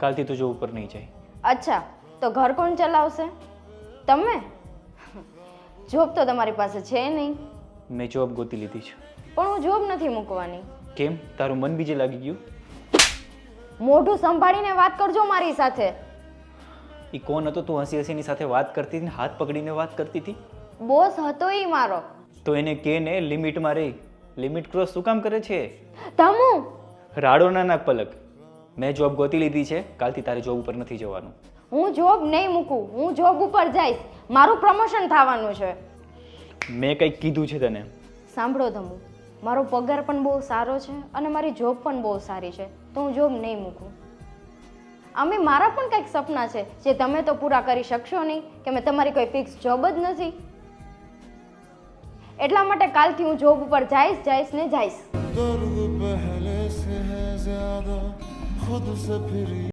કાલથી તો જોબ ઉપર નહીં જાય. અચ્છા, તો ઘર કોણ ચલાવશે? તમે? જોબ તો તમારી પાસે છે નહીં. મેં જોબ ગોતી લીધી છે. પણ હું જોબ નથી મૂકવાની. કેમ, તારું મન બીજે લાગી ગયું? મોઢું સંભાળીને વાત કરજો મારી સાથે. એ કોણ હતો તું હસી હસીની સાથે વાત કરતી હતી, હાથ પકડીને વાત કરતી હતી? બોસ હતો ઈ મારો. તો એને કે ને લિમિટમાં રહી. લિમિટ ક્રોસ શું કામ કરે છે? તમુ રાડો ના નાક પલક. મેં જોબ ગોતી લીધી છે, કાલથી તારે જોબ ઉપર નથી જવાનું. હું જોબ નહીં મૂકું, હું જોબ ઉપર જઈશ. મારું પ્રમોશન થવાનું છે. મેં કંઈક કીધું છે તને? સાંભળો તમુ, મારો પગાર પણ બહુ સારો છે અને મારી જોબ પણ બહુ સારી છે, તો હું જોબ નહીં મૂકું. અમે મારા પણ કંઈક સપના છે જે તમે તો પૂરા કરી શકશો નહીં, કે મેં તમારી કોઈ ફિક્સ જોબ જ નથી. એટલા માટે કાલથી હું જોબ ઉપર જઈશ ને જઈશ.